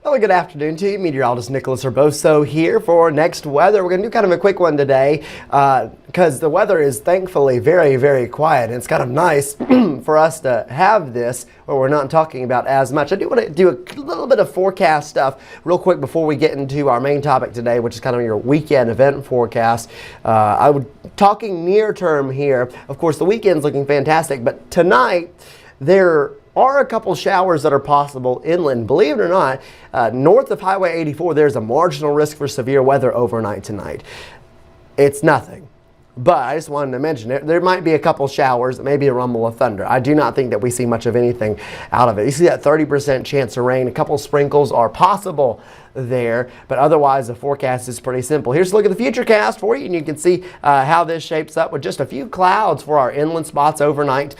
Well, good afternoon to you. Meteorologist Nicholas Urboso here for Next Weather. We're going to do kind of a quick one today because the weather is thankfully very, very quiet. And it's kind of nice for us to have this where we're not talking about as much. I do want to do a little bit of forecast stuff real quick before we get into our main topic today, which is kind of your weekend event forecast. I would talking near term here. Of course, the weekend's looking fantastic, but tonight there are a couple showers that are possible inland. Believe it or not, north of Highway 84, there's a marginal risk for severe weather overnight tonight. It's nothing, but I just wanted to mention it. There might be a couple showers, maybe a rumble of thunder. I do not think that we see much of anything out of it. You see that 30% chance of rain. A couple sprinkles are possible there, but otherwise the forecast is pretty simple. Here's a look at the futurecast for you, and you can see how this shapes up with just a few clouds for our inland spots overnight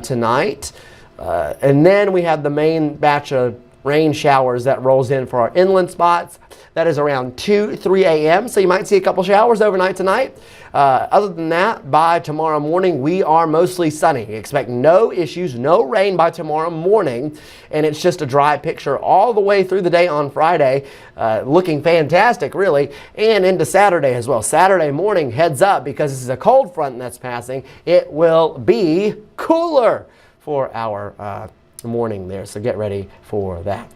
tonight. And then we have the main batch of rain showers that rolls in for our inland spots. That is around 3 a.m. So you might see a couple showers overnight tonight. Other than that, by tomorrow morning, we are mostly sunny. Expect no issues, no rain by tomorrow morning. And it's just a dry picture all the way through the day on Friday. Looking fantastic, really. And into Saturday as well. Saturday morning, heads up, because this is a cold front that's passing. It will be cooler for our morning there, so get ready for that.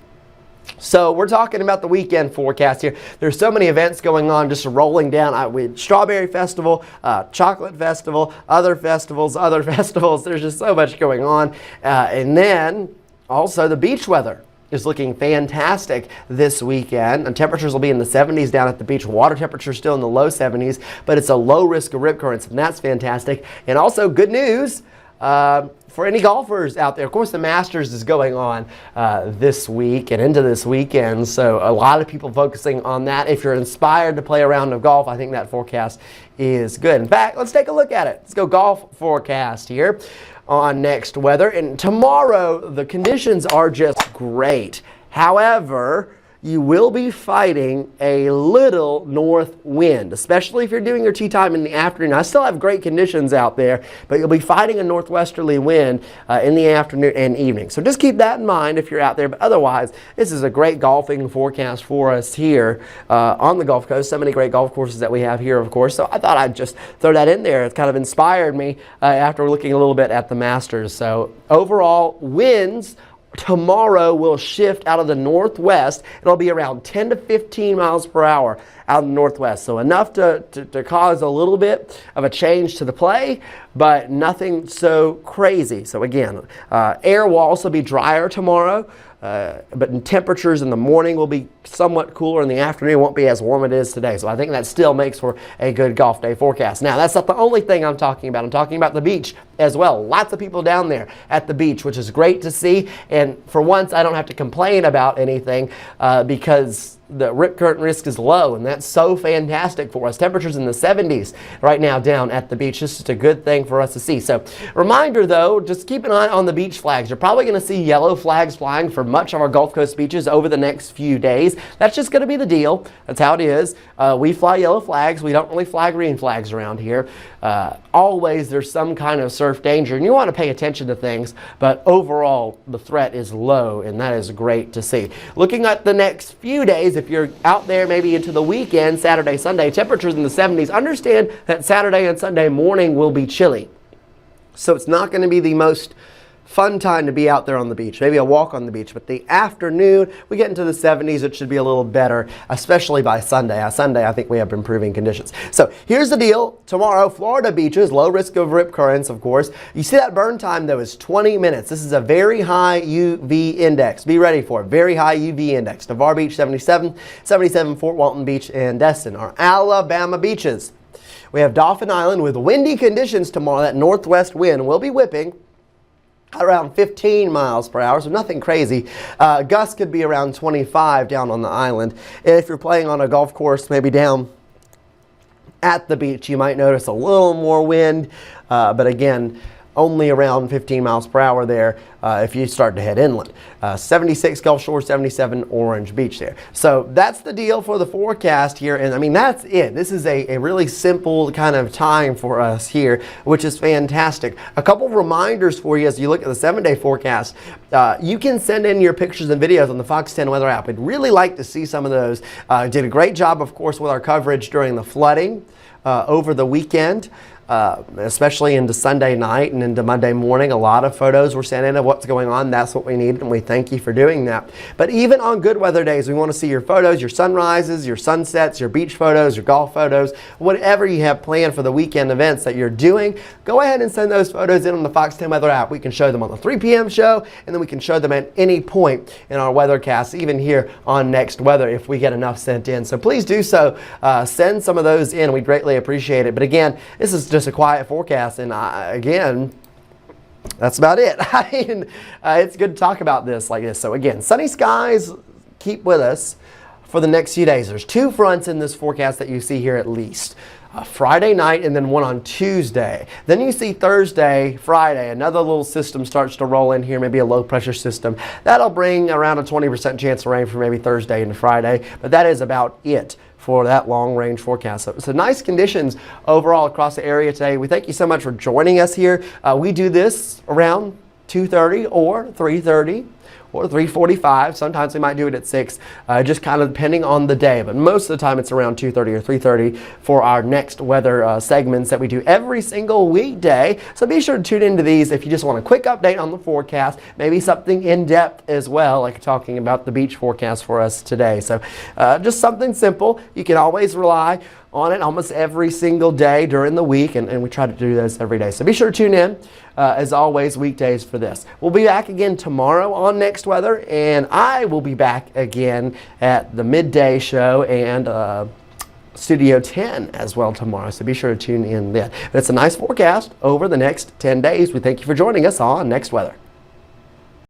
So we're talking about the weekend forecast here. There's so many events going on, just rolling down. With Strawberry Festival, Chocolate Festival, other festivals. There's just so much going on. And then also the beach weather is looking fantastic this weekend. And temperatures will be in the 70s down at the beach. Water temperature still in the low 70s, but it's a low risk of rip currents, and that's fantastic. And also good news for any golfers out there. Of course, the Masters is going on this week and into this weekend, so a lot of people focusing on that. If you're inspired to play a round of golf, I think that forecast is good. In fact, let's take a look at it. Let's go golf forecast here on Next Weather. And tomorrow, the conditions are just great. However, you will be fighting a little north wind, especially if you're doing your tee time in the afternoon. I still have great conditions out there, but you'll be fighting a northwesterly wind in the afternoon and evening. So just keep that in mind if you're out there. But otherwise, this is a great golfing forecast for us here on the Gulf Coast. So many great golf courses that we have here, of course. So I thought I'd just throw that in there. It kind of inspired me after looking a little bit at the Masters. So overall, winds tomorrow will shift out of the northwest. It'll be around 10 to 15 miles per hour out of the northwest. So enough to cause a little bit of a change to the play, but nothing so crazy. So again, air will also be drier tomorrow. But temperatures in the morning will be somewhat cooler. In the afternoon, it won't be as warm as it is today. So I think that still makes for a good golf day forecast. Now, that's not the only thing I'm talking about. I'm talking about the beach as well. Lots of people down there at the beach, which is great to see. And for once, I don't have to complain about anything because the rip current risk is low, and that's so fantastic for us. Temperatures in the 70s right now down at the beach. This is a good thing for us to see. So reminder though, just keep an eye on the beach flags. You're probably going to see yellow flags flying for much of our Gulf Coast beaches over the next few days. That's just going to be the deal. That's how it is. We fly yellow flags. We don't really fly green flags around here. Always there's some kind of surf danger, and you want to pay attention to things, but overall the threat is low, and that is great to see. Looking at the next few days, if you're out there maybe into the weekend, Saturday, Sunday, temperatures in the 70s, understand that Saturday and Sunday morning will be chilly. So it's not going to be the most fun time to be out there on the beach. Maybe a walk on the beach, but the afternoon, we get into the 70s, it should be a little better, especially by Sunday. Sunday, I think we have improving conditions. So here's the deal. Tomorrow, Florida beaches, low risk of rip currents, of course. You see that burn time, though, is 20 minutes. This is a very high UV index. Be ready for it. Very high UV index. Navarre Beach, 77, 77 Fort Walton Beach and Destin. Our Alabama beaches. We have Dauphin Island with windy conditions tomorrow. That northwest wind will be whipping around 15 miles per hour, so nothing crazy. Gusts could be around 25 down on the island. And if you're playing on a golf course, maybe down at the beach, you might notice a little more wind. But again, only around 15 miles per hour there if you start to head inland. 76 Gulf Shore, 77 Orange Beach there. So that's the deal for the forecast here. And I mean, that's it. This is a really simple kind of time for us here, which is fantastic. A couple reminders for you as you look at the 7-day forecast. You can send in your pictures and videos on the Fox 10 weather app. I'd really like to see some of those. Did a great job, of course, with our coverage during the flooding over the weekend. Especially into Sunday night and into Monday morning. A lot of photos were sent in of what's going on. That's what we need, and we thank you for doing that. But even on good weather days, we want to see your photos, your sunrises, your sunsets, your beach photos, your golf photos, whatever you have planned for the weekend events that you're doing. Go ahead and send those photos in on the Fox 10 weather app. We can show them on the 3 p.m. show, and then we can show them at any point in our weathercast, even here on Next Weather if we get enough sent in. So please do so. Send some of those in. We greatly appreciate it. But again, this is just a quiet forecast, and again, that's about it. I mean, it's good to talk about this like this. So again, sunny skies, keep with us for the next few days. There's 2 fronts in this forecast that you see here at least. Friday night and then one on Tuesday. Then you see Thursday, Friday, another little system starts to roll in here, maybe a low pressure system. That'll bring around a 20% chance of rain for maybe Thursday and Friday, but that is about it for that long range forecast. So nice conditions overall across the area today. We thank you so much for joining us here. We do this around 2:30 or 3:30 or 3:45. Sometimes we might do it at 6, just kind of depending on the day. But most of the time it's around 2:30 or 3:30 for our Next Weather segments that we do every single weekday. So be sure to tune into these if you just want a quick update on the forecast, maybe something in depth as well, like talking about the beach forecast for us today. So just something simple. You can always rely on it almost every single day during the week, and we try to do this every day. So be sure to tune in, as always, weekdays for this. We'll be back again tomorrow on Next Weather, and I will be back again at the midday show and Studio 10 as well tomorrow. So be sure to tune in then. But it's a nice forecast over the next 10 days. We thank you for joining us on Next Weather.